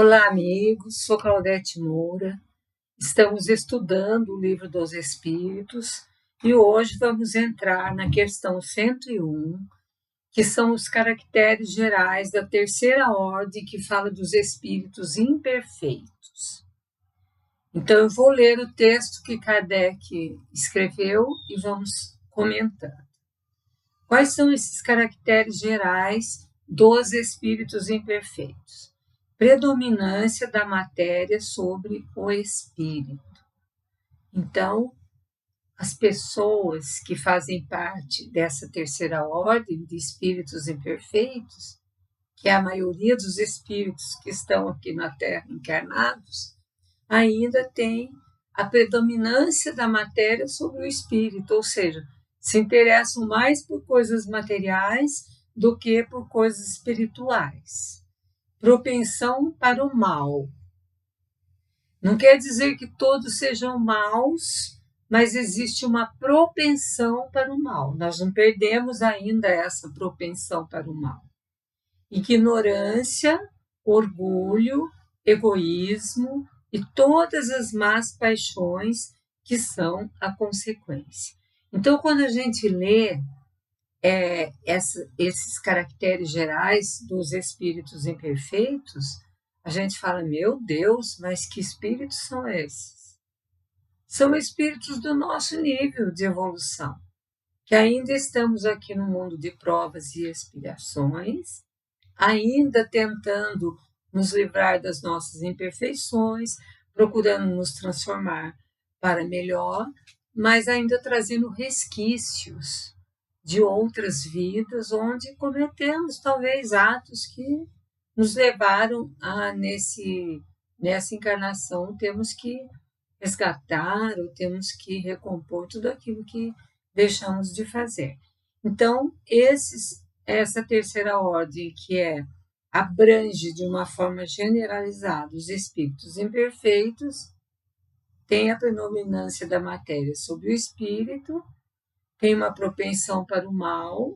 Olá, amigos. Sou Claudete Moura. Estamos estudando o Livro dos Espíritos e hoje vamos entrar na questão 101, que são os caracteres gerais da terceira ordem que fala dos espíritos imperfeitos. Então, eu vou ler o texto que Kardec escreveu e vamos comentando. Quais são esses caracteres gerais dos espíritos imperfeitos? Predominância da matéria sobre o espírito. Então, as pessoas que fazem parte dessa terceira ordem de espíritos imperfeitos, que é a maioria dos espíritos que estão aqui na Terra encarnados, ainda tem a predominância da matéria sobre o espírito, ou seja, se interessam mais por coisas materiais do que por coisas espirituais. Propensão para o mal. Não quer dizer que todos sejam maus, mas existe uma propensão para o mal. Nós não perdemos ainda essa propensão para o mal. Ignorância, orgulho, egoísmo e todas as más paixões que são a consequência. Então, quando a gente lê esses caracteres gerais dos espíritos imperfeitos, a gente fala, meu Deus, mas que espíritos são esses? São espíritos do nosso nível de evolução, que ainda estamos aqui no mundo de provas e expiações, ainda tentando nos livrar das nossas imperfeições, procurando nos transformar para melhor, mas ainda trazendo resquícios de outras vidas onde cometemos talvez atos que nos levaram a nessa encarnação temos que resgatar ou temos que recompor tudo aquilo que deixamos de fazer. Então, essa terceira ordem que abrange de uma forma generalizada os espíritos imperfeitos, tem a predominância da matéria sobre o espírito, tem uma propensão para o mal,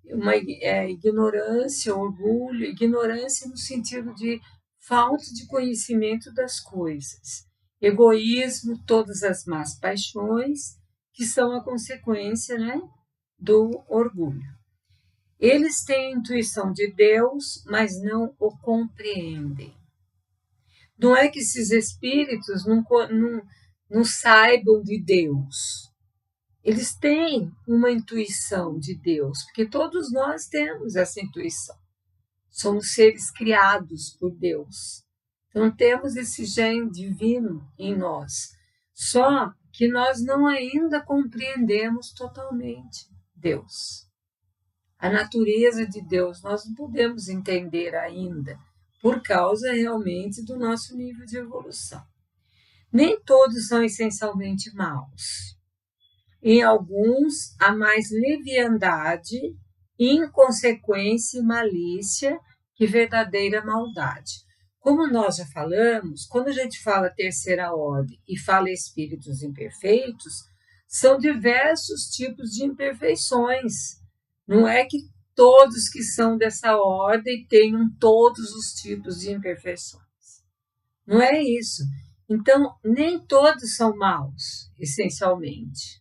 uma ignorância, orgulho, ignorância no sentido de falta de conhecimento das coisas, egoísmo, todas as más paixões, que são a consequência, do orgulho. Eles têm a intuição de Deus, mas não o compreendem. Não é que esses espíritos não saibam de Deus. Eles têm uma intuição de Deus, porque todos nós temos essa intuição. Somos seres criados por Deus. Então, temos esse gene divino em nós. Só que nós não ainda compreendemos totalmente Deus. A natureza de Deus nós não podemos entender ainda, por causa realmente do nosso nível de evolução. Nem todos são essencialmente maus. Em alguns, há mais leviandade, inconsequência e malícia que verdadeira maldade. Como nós já falamos, quando a gente fala terceira ordem e fala espíritos imperfeitos, são diversos tipos de imperfeições. Não é que todos que são dessa ordem tenham todos os tipos de imperfeições. Não é isso. Então, nem todos são maus, essencialmente.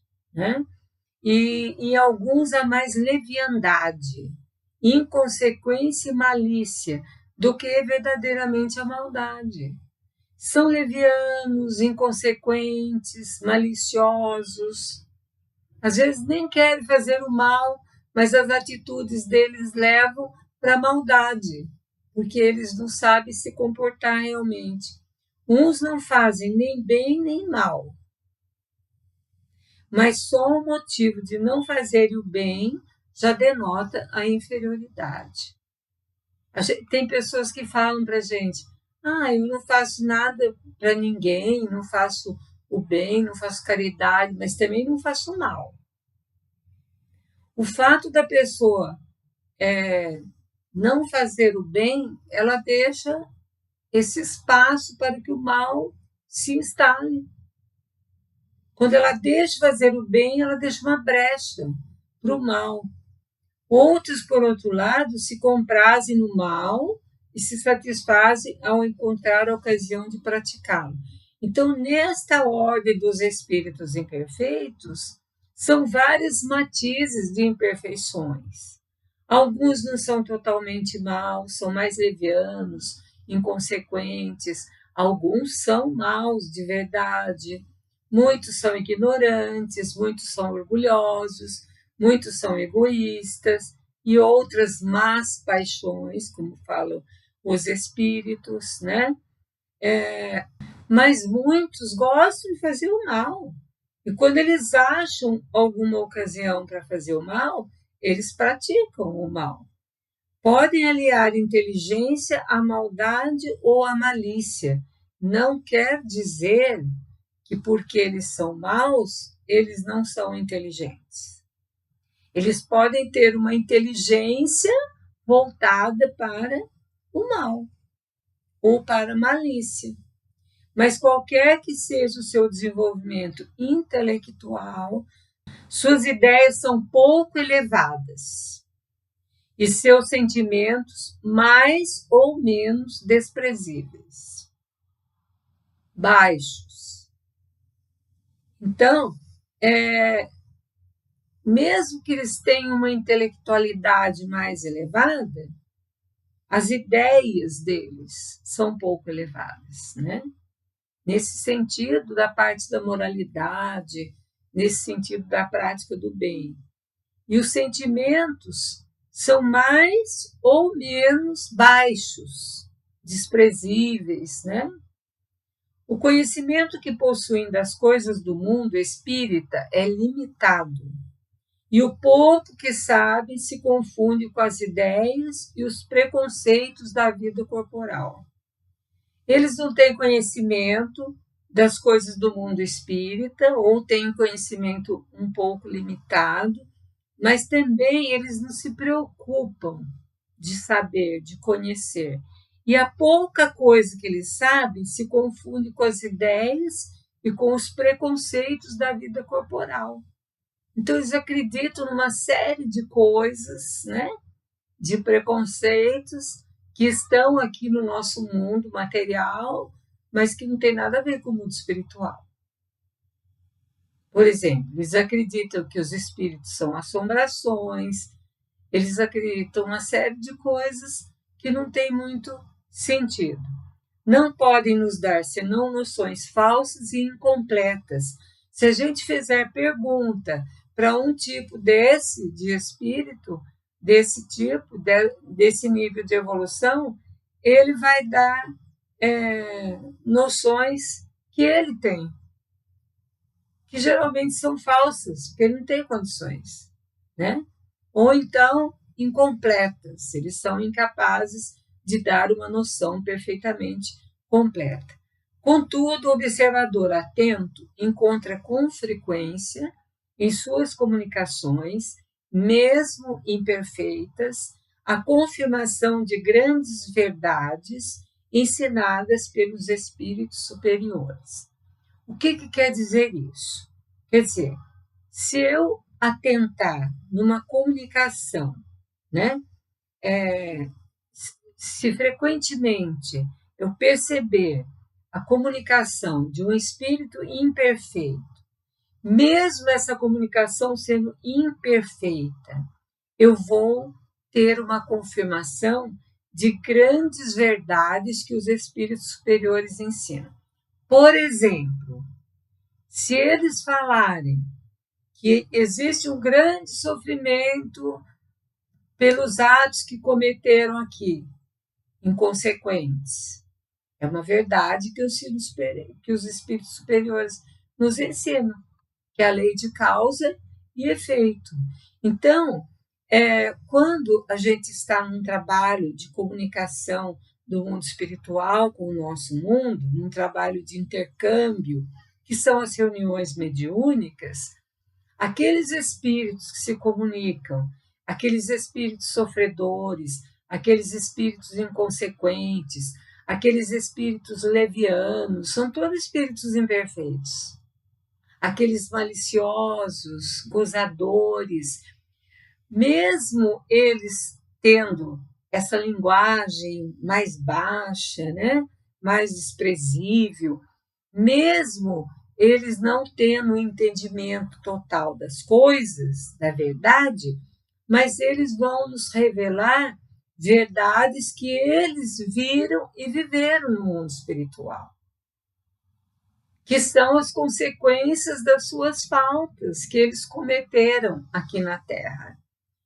E em alguns há mais leviandade, inconsequência e malícia do que verdadeiramente a maldade. São levianos, inconsequentes, maliciosos. Às vezes nem querem fazer o mal, mas as atitudes deles levam para a maldade, porque eles não sabem se comportar realmente. Uns não fazem nem bem nem mal, mas só o motivo de não fazer o bem já denota a inferioridade. Tem pessoas que falam para a gente, eu não faço nada para ninguém, não faço o bem, não faço caridade, mas também não faço mal. O fato da pessoa não fazer o bem, ela deixa esse espaço para que o mal se instale. Quando ela deixa de fazer o bem, ela deixa uma brecha para o mal. Outros, por outro lado, se comprazem no mal e se satisfazem ao encontrar a ocasião de praticá-lo. Então, nesta ordem dos espíritos imperfeitos, são vários matizes de imperfeições. Alguns não são totalmente maus, são mais levianos, inconsequentes. Alguns são maus de verdade. Muitos são ignorantes, muitos são orgulhosos, muitos são egoístas, e outras más paixões, como falam os espíritos, né? Mas muitos gostam de fazer o mal. E quando eles acham alguma ocasião para fazer o mal, eles praticam o mal. Podem aliar inteligência à maldade ou à malícia. Não quer dizer que porque eles são maus, eles não são inteligentes. Eles podem ter uma inteligência voltada para o mal ou para a malícia. Mas qualquer que seja o seu desenvolvimento intelectual, suas ideias são pouco elevadas e seus sentimentos mais ou menos desprezíveis, baixos. Então, mesmo que eles tenham uma intelectualidade mais elevada, as ideias deles são pouco elevadas, né? Nesse sentido da parte da moralidade, nesse sentido da prática do bem. E os sentimentos são mais ou menos baixos, desprezíveis, né? O conhecimento que possuem das coisas do mundo espírita é limitado. E o pouco que sabem se confunde com as ideias e os preconceitos da vida corporal. Eles não têm conhecimento das coisas do mundo espírita, ou têm um conhecimento um pouco limitado, mas também eles não se preocupam de saber, de conhecer. E a pouca coisa que eles sabem se confunde com as ideias e com os preconceitos da vida corporal. Então, eles acreditam numa série de coisas, né, de preconceitos que estão aqui no nosso mundo material, mas que não tem nada a ver com o mundo espiritual. Por exemplo, eles acreditam que os espíritos são assombrações, eles acreditam uma série de coisas que não tem muito sentido. Não podem nos dar senão noções falsas e incompletas. Se a gente fizer pergunta para um tipo desse de espírito, desse nível de evolução, ele vai dar noções que ele tem, que geralmente são falsas, porque ele não tem condições, né? Ou então incompletas, eles são incapazes de dar uma noção perfeitamente completa. Contudo, o observador atento encontra com frequência em suas comunicações, mesmo imperfeitas, a confirmação de grandes verdades ensinadas pelos espíritos superiores. O que quer dizer isso? Quer dizer, se eu atentar numa comunicação, né, se frequentemente eu perceber a comunicação de um espírito imperfeito, mesmo essa comunicação sendo imperfeita, eu vou ter uma confirmação de grandes verdades que os espíritos superiores ensinam. Por exemplo, se eles falarem que existe um grande sofrimento pelos atos que cometeram aqui, inconsequentes, é uma verdade que os espíritos superiores nos ensinam, que é a lei de causa e efeito. Então, quando a gente está num trabalho de comunicação do mundo espiritual com o nosso mundo, num trabalho de intercâmbio, que são as reuniões mediúnicas, aqueles espíritos que se comunicam, aqueles espíritos sofredores, aqueles espíritos inconsequentes, aqueles espíritos levianos, são todos espíritos imperfeitos. Aqueles maliciosos, gozadores, mesmo eles tendo essa linguagem mais baixa, né? Mais desprezível, mesmo eles não tendo o entendimento total das coisas, da verdade, mas eles vão nos revelar verdades que eles viram e viveram no mundo espiritual, que são as consequências das suas faltas que eles cometeram aqui na Terra.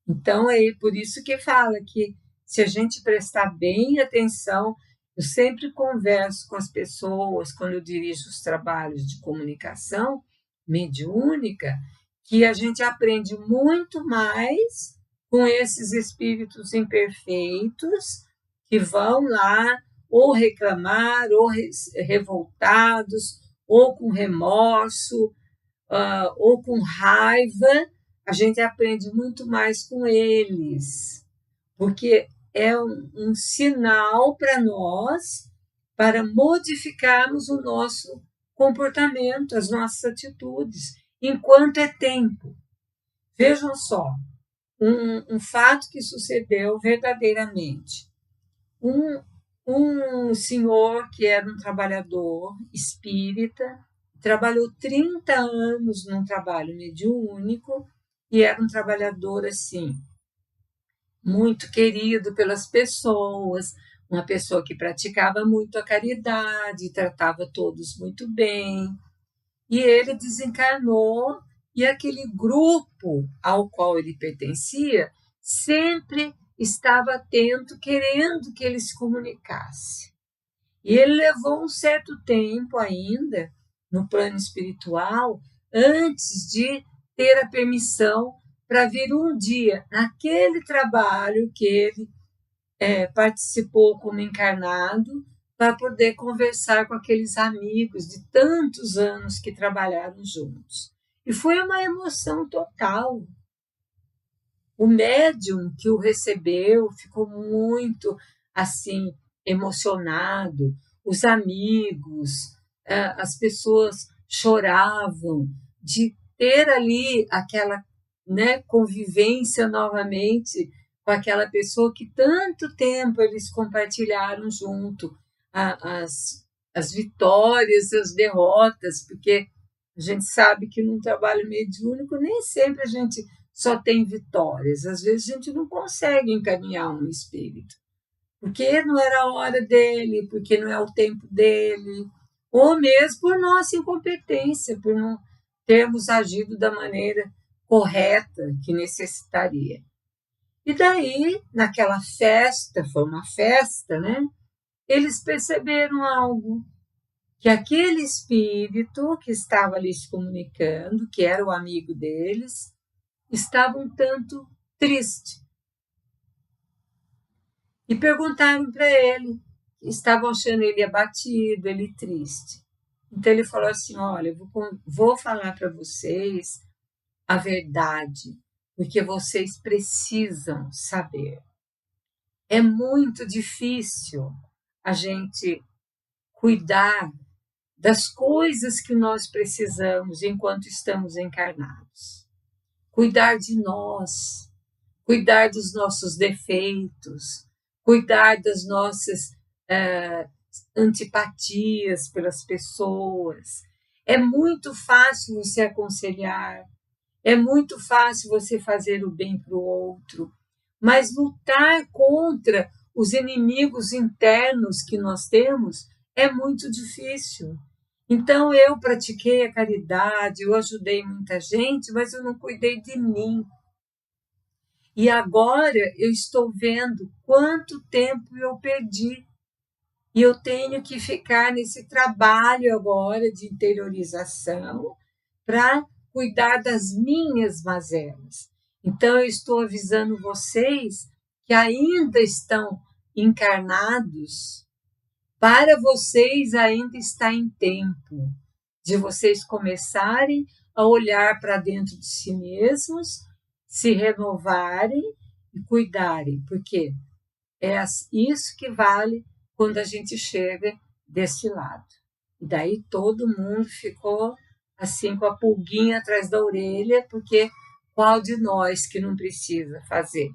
Então, é por isso que fala que se a gente prestar bem atenção, eu sempre converso com as pessoas quando eu dirijo os trabalhos de comunicação mediúnica, que a gente aprende muito mais com esses espíritos imperfeitos que vão lá ou reclamar, ou revoltados, ou com remorso, ou com raiva. A gente aprende muito mais com eles, porque é um sinal para nós, para modificarmos o nosso comportamento, as nossas atitudes, enquanto é tempo. Vejam só, um fato que sucedeu verdadeiramente. Um senhor que era um trabalhador espírita, trabalhou 30 anos num trabalho mediúnico e era um trabalhador assim, muito querido pelas pessoas, uma pessoa que praticava muito a caridade, tratava todos muito bem. E ele desencarnou e aquele grupo ao qual ele pertencia sempre estava atento, querendo que ele se comunicasse. E ele levou um certo tempo ainda no plano espiritual antes de ter a permissão para vir um dia naquele trabalho que ele participou como encarnado, para poder conversar com aqueles amigos de tantos anos que trabalharam juntos. E foi uma emoção total. O médium que o recebeu ficou muito assim emocionado, os amigos, as pessoas choravam de ter ali aquela, né, convivência novamente com aquela pessoa que tanto tempo eles compartilharam junto, as vitórias, as derrotas, porque a gente sabe que num trabalho mediúnico nem sempre a gente só tem vitórias, às vezes a gente não consegue encaminhar um espírito, porque não era a hora dele, porque não é o tempo dele, ou mesmo por nossa incompetência, por não termos agido da maneira correta que necessitaria. E daí, naquela festa, foi uma festa, né? Eles perceberam algo, que aquele espírito que estava ali se comunicando, que era o amigo deles, estava um tanto triste. E perguntaram para ele, estavam achando ele abatido, ele triste. Então ele falou assim, olha, eu vou falar para vocês a verdade, porque vocês precisam saber. É muito difícil a gente cuidar das coisas que nós precisamos enquanto estamos encarnados. Cuidar de nós, cuidar dos nossos defeitos, cuidar das nossas antipatias pelas pessoas. É muito fácil você aconselhar, é muito fácil você fazer o bem para o outro, mas lutar contra os inimigos internos que nós temos é muito difícil. Então, eu pratiquei a caridade, eu ajudei muita gente, mas eu não cuidei de mim. E agora eu estou vendo quanto tempo eu perdi. E eu tenho que ficar nesse trabalho agora de interiorização para cuidar das minhas mazelas. Então, eu estou avisando vocês que ainda estão encarnados, para vocês ainda está em tempo de vocês começarem a olhar para dentro de si mesmos, se renovarem e cuidarem, porque é isso que vale quando a gente chega desse lado. E daí todo mundo ficou assim com a pulguinha atrás da orelha, porque qual de nós que não precisa fazer?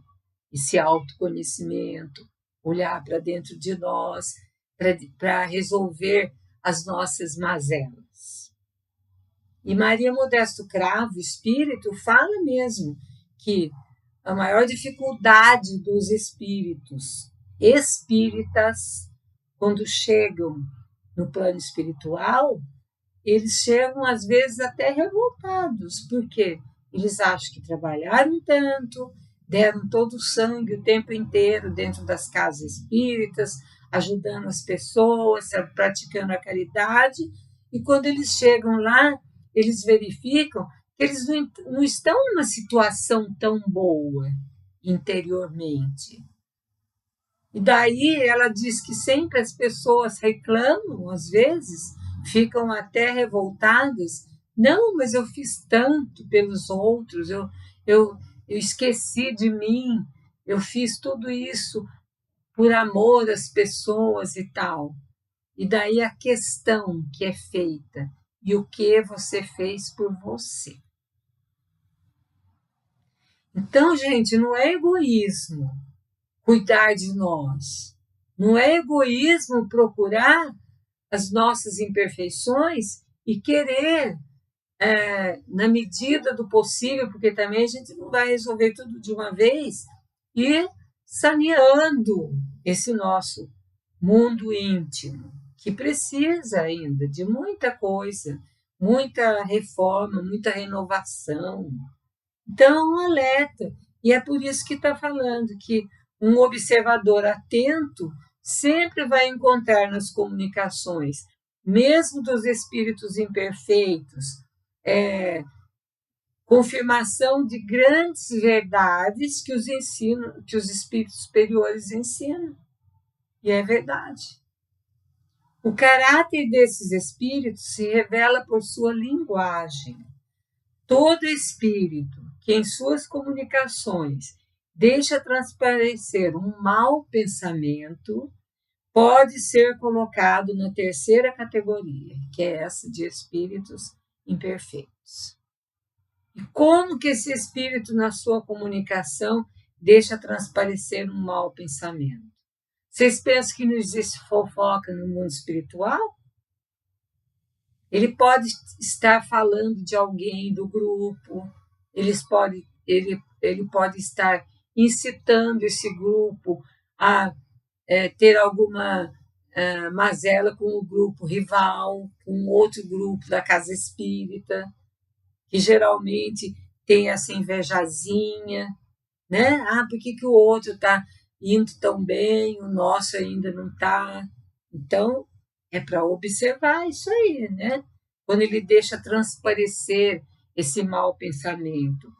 esse autoconhecimento, olhar para dentro de nós, para resolver as nossas mazelas. E Maria Modesto Cravo, espírito, fala mesmo que a maior dificuldade dos espíritos espíritas, quando chegam no plano espiritual, eles chegam às vezes até revoltados, porque eles acham que trabalharam tanto, deram todo o sangue o tempo inteiro dentro das casas espíritas, ajudando as pessoas, praticando a caridade, e quando eles chegam lá, eles verificam que eles não estão numa situação tão boa interiormente. E daí ela diz que sempre as pessoas reclamam, às vezes, ficam até revoltadas. Não, mas eu fiz tanto pelos outros, eu esqueci de mim, eu fiz tudo isso por amor às pessoas e tal. E daí a questão que é feita, e o que você fez por você? Então, gente, não é egoísmo cuidar de nós. Não é egoísmo procurar as nossas imperfeições e querer, na medida do possível, porque também a gente não vai resolver tudo de uma vez, ir saneando esse nosso mundo íntimo, que precisa ainda de muita coisa, muita reforma, muita renovação. Então, um alerta. E é por isso que está falando que um observador atento sempre vai encontrar nas comunicações, mesmo dos espíritos imperfeitos, confirmação de grandes verdades que os espíritos superiores ensinam. E é verdade. O caráter desses espíritos se revela por sua linguagem. Todo espírito que em suas comunicações deixa transparecer um mau pensamento pode ser colocado na terceira categoria, que é essa de espíritos imperfeitos. E como que esse espírito, na sua comunicação, deixa transparecer um mau pensamento? Vocês pensam que não existe fofoca no mundo espiritual? Ele pode estar falando de alguém do grupo, ele pode estar incitando esse grupo a ter alguma mazela com o grupo rival, com outro grupo da casa espírita, que geralmente tem essa invejazinha, né? Por que o outro está indo tão bem, o nosso ainda não está? Então, é para observar isso aí, né? Quando ele deixa transparecer esse mau pensamento,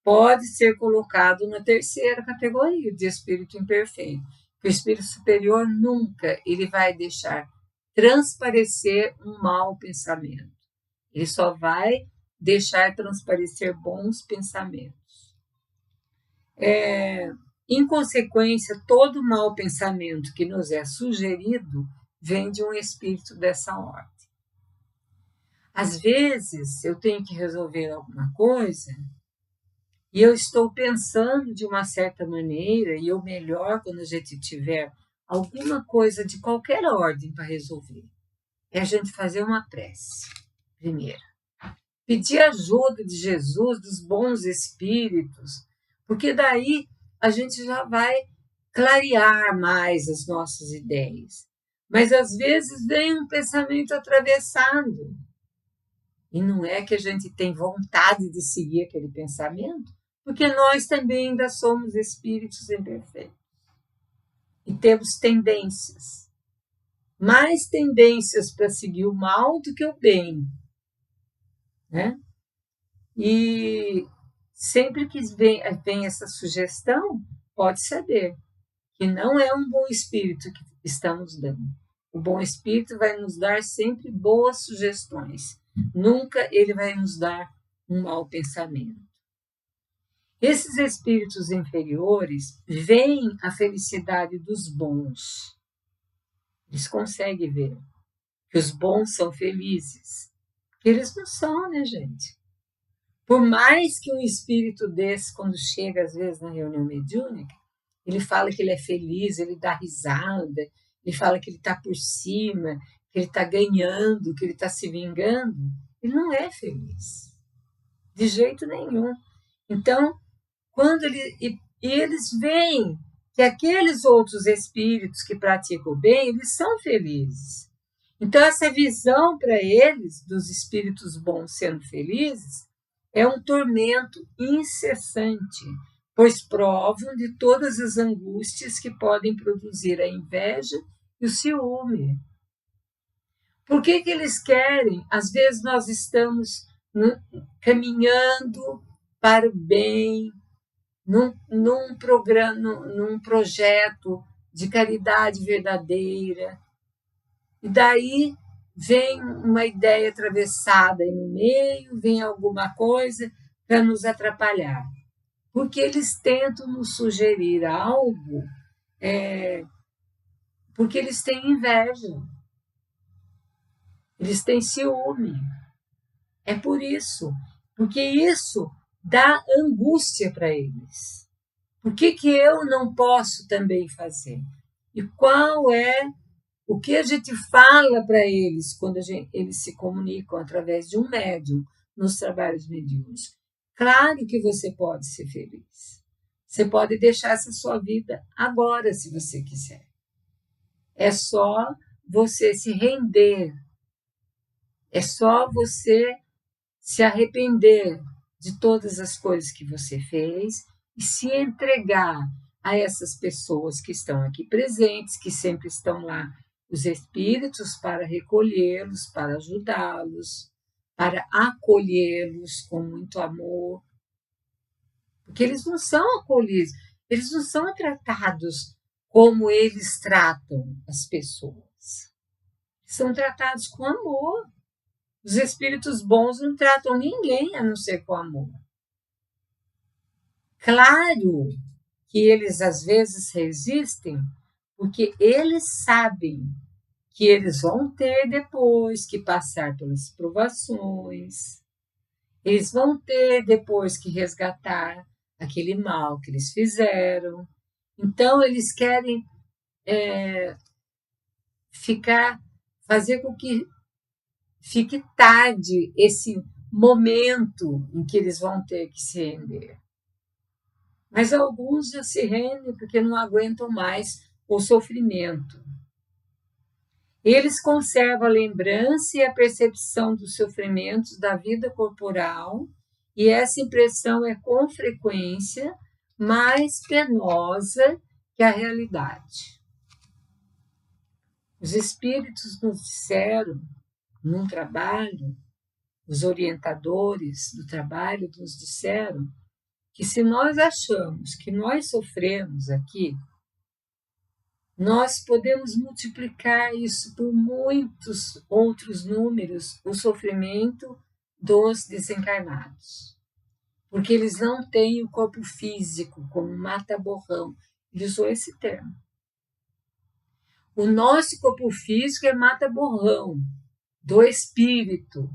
pode ser colocado na terceira categoria de espírito imperfeito. O espírito superior nunca ele vai deixar transparecer um mau pensamento. Ele só vai deixar transparecer bons pensamentos. Em consequência, todo mau pensamento que nos é sugerido vem de um espírito dessa ordem. Às vezes, eu tenho que resolver alguma coisa e eu estou pensando de uma certa maneira, e o melhor quando a gente tiver alguma coisa de qualquer ordem para resolver, é a gente fazer uma prece, primeiro. Pedir ajuda de Jesus, dos bons espíritos, porque daí a gente já vai clarear mais as nossas ideias. Mas às vezes vem um pensamento atravessado. E não é que a gente tem vontade de seguir aquele pensamento, porque nós também ainda somos espíritos imperfeitos. E temos tendências. Mais tendências para seguir o mal do que o bem. Né? E sempre que vem essa sugestão, pode saber que não é um bom espírito que está nos dando. O bom espírito vai nos dar sempre boas sugestões. Nunca ele vai nos dar um mau pensamento. Esses espíritos inferiores veem a felicidade dos bons. Eles conseguem ver que os bons são felizes. Porque eles não são, né, gente? Por mais que um espírito desse, quando chega às vezes na reunião mediúnica, ele fala que ele é feliz, ele dá risada, ele fala que ele está por cima, que ele está ganhando, que ele está se vingando. Ele não é feliz, de jeito nenhum. Então, quando eles veem que aqueles outros espíritos que praticam o bem, eles são felizes. Então, essa visão para eles, dos espíritos bons sendo felizes, é um tormento incessante, pois provam de todas as angústias que podem produzir a inveja e o ciúme. Por que eles querem? Às vezes nós estamos caminhando para o bem, num programa, num projeto de caridade verdadeira, e daí vem uma ideia atravessada aí no meio, vem alguma coisa para nos atrapalhar. Porque eles tentam nos sugerir algo, porque eles têm inveja, eles têm ciúme. É por isso, porque isso dá angústia para eles. Por que eu não posso também fazer? E qual é o que a gente fala para eles quando eles se comunicam através de um médium nos trabalhos mediúnicos? Claro que você pode ser feliz. Você pode deixar essa sua vida agora, se você quiser. É só você se render. É só você se arrepender de todas as coisas que você fez e se entregar a essas pessoas que estão aqui presentes, que sempre estão lá, os espíritos, para recolhê-los, para ajudá-los, para acolhê-los com muito amor. Porque eles não são acolhidos, eles não são tratados como eles tratam as pessoas. São tratados com amor. Os espíritos bons não tratam ninguém a não ser com amor. Claro que eles às vezes resistem, porque eles sabem que eles vão ter depois que passar pelas provações, eles vão ter depois que resgatar aquele mal que eles fizeram. Então, eles querem fazer com que fique tarde esse momento em que eles vão ter que se render. Mas alguns já se rendem porque não aguentam mais o sofrimento. Eles conservam a lembrança e a percepção dos sofrimentos da vida corporal, e essa impressão é com frequência mais penosa que a realidade. Os espíritos nos disseram, num trabalho, os orientadores do trabalho nos disseram que se nós achamos que nós sofremos aqui, nós podemos multiplicar isso por muitos outros números, o sofrimento dos desencarnados. Porque eles não têm o corpo físico como mata-borrão. Ele usou esse termo. O nosso corpo físico é mata-borrão do espírito.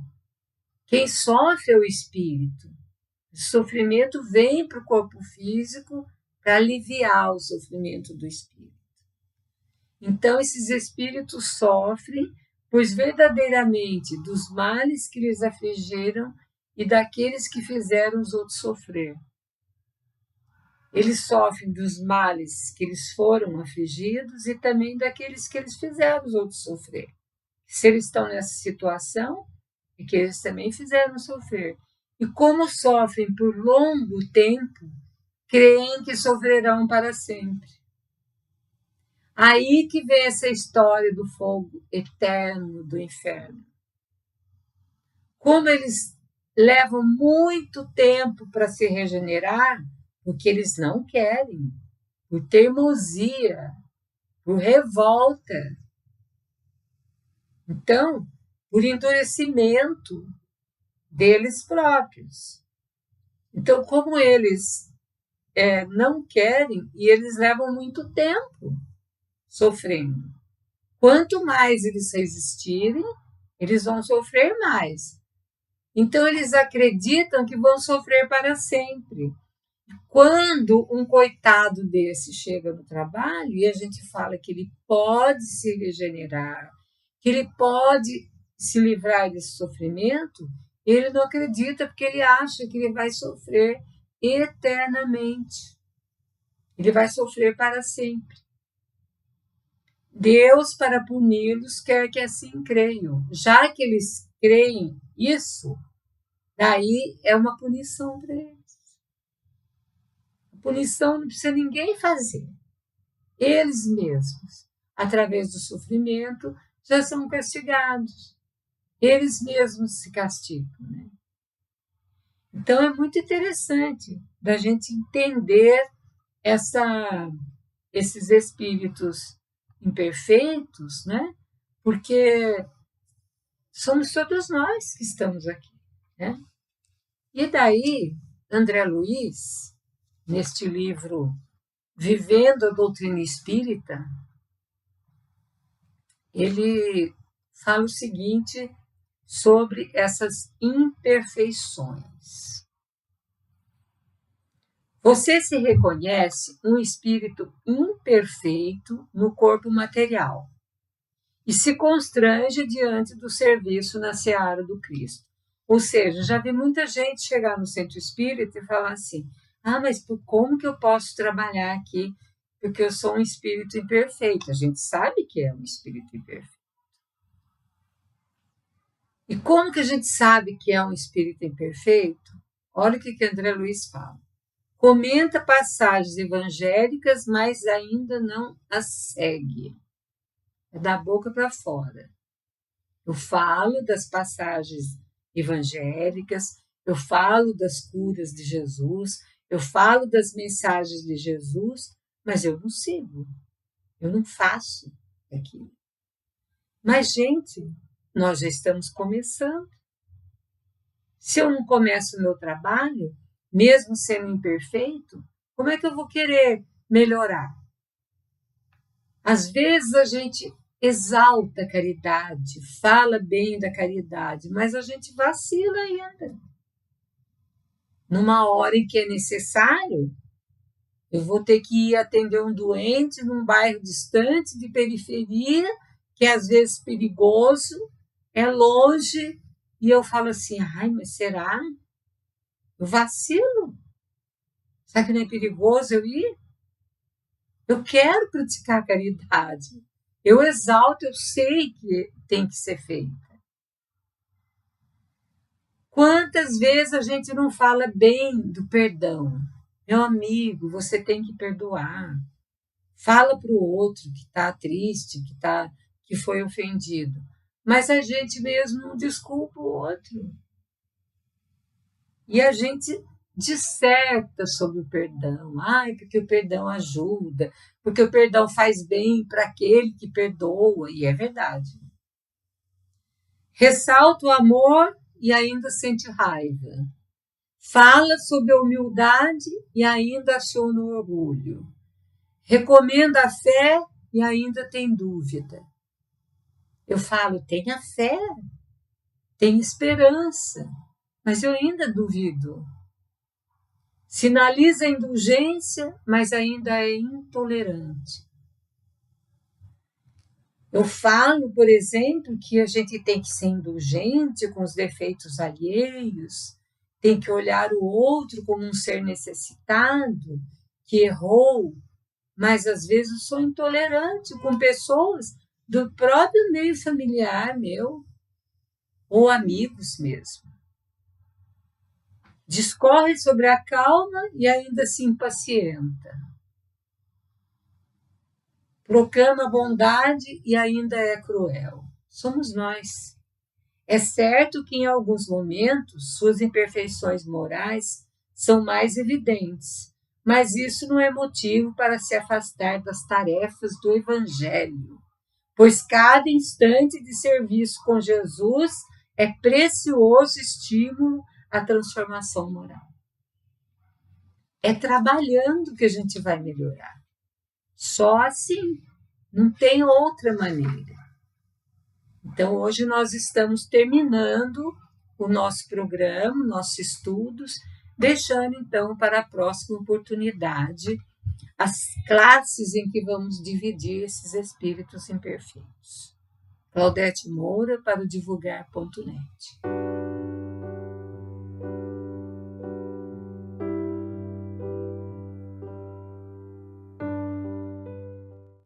Quem sofre é o espírito. O sofrimento vem para o corpo físico para aliviar o sofrimento do espírito. Então, esses espíritos sofrem, pois verdadeiramente dos males que lhes afligiram e daqueles que fizeram os outros sofrer. Eles sofrem dos males que eles foram afligidos e também daqueles que eles fizeram os outros sofrer. Se eles estão nessa situação, é que eles também fizeram sofrer. E como sofrem por longo tempo, creem que sofrerão para sempre. Aí que vem essa história do fogo eterno do inferno. Como eles levam muito tempo para se regenerar, porque eles não querem, por teimosia, por revolta. Então, por endurecimento deles próprios. Então, como eles não querem, e eles levam muito tempo sofrendo. Quanto mais eles resistirem, eles vão sofrer mais. Então, eles acreditam que vão sofrer para sempre. Quando um coitado desse chega no trabalho e a gente fala que ele pode se regenerar, que ele pode se livrar desse sofrimento, ele não acredita porque ele acha que ele vai sofrer eternamente. Ele vai sofrer para sempre. Deus, para puni-los, quer que assim creiam. Já que eles creem isso, daí é uma punição para eles. A punição não precisa ninguém fazer. Eles mesmos, através do sofrimento, já são castigados. Eles mesmos se castigam. Né? Então, é muito interessante da gente entender esses espíritos imperfeitos, né? Porque somos todos nós que estamos aqui. Né? E daí, André Luiz, neste livro Vivendo a Doutrina Espírita, ele fala o seguinte sobre essas imperfeições. Você se reconhece um espírito imperfeito no corpo material e se constrange diante do serviço na seara do Cristo. Ou seja, já vi muita gente chegar no centro espírita e falar assim: mas como que eu posso trabalhar aqui? Porque eu sou um espírito imperfeito. A gente sabe que é um espírito imperfeito. E como que a gente sabe que é um espírito imperfeito? Olha o que André Luiz fala. Comenta passagens evangélicas, mas ainda não as segue. É da boca para fora. Eu falo das passagens evangélicas, eu falo das curas de Jesus, eu falo das mensagens de Jesus, mas eu não sigo, eu não faço aquilo. Mas, gente, nós já estamos começando. Se eu não começo o meu trabalho, mesmo sendo imperfeito, como é que eu vou querer melhorar? Às vezes a gente exalta a caridade, fala bem da caridade, mas a gente vacila ainda. Numa hora em que é necessário, eu vou ter que ir atender um doente num bairro distante, de periferia, que é às vezes perigoso, é longe, e eu falo assim, mas será? Eu vacilo? Será que não é perigoso eu ir? Eu quero praticar a caridade. Eu exalto, eu sei que tem que ser feita. Quantas vezes a gente não fala bem do perdão? Meu amigo, você tem que perdoar. Fala para o outro que está triste, que foi ofendido. Mas a gente mesmo não desculpa o outro. E a gente disserta sobre o perdão. Porque o perdão ajuda, porque o perdão faz bem para aquele que perdoa. E é verdade. Ressalta o amor e ainda sente raiva. Fala sobre a humildade e ainda aciona o orgulho. Recomenda a fé e ainda tem dúvida. Eu falo, tenha fé, tenha esperança, mas eu ainda duvido. Sinaliza indulgência, mas ainda é intolerante. Eu falo, por exemplo, que a gente tem que ser indulgente com os defeitos alheios, tem que olhar o outro como um ser necessitado, que errou, mas às vezes eu sou intolerante com pessoas do próprio meio familiar meu, ou amigos mesmo. Discorre sobre a calma e ainda se impacienta. Proclama bondade e ainda é cruel. Somos nós. É certo que em alguns momentos suas imperfeições morais são mais evidentes, mas isso não é motivo para se afastar das tarefas do Evangelho, pois cada instante de serviço com Jesus é precioso estímulo à transformação moral. É trabalhando que a gente vai melhorar. Só assim, não tem outra maneira. Então, hoje nós estamos terminando o nosso programa, nossos estudos, deixando então para a próxima oportunidade as classes em que vamos dividir esses espíritos imperfeitos. Claudete Moura para o divulgar.net.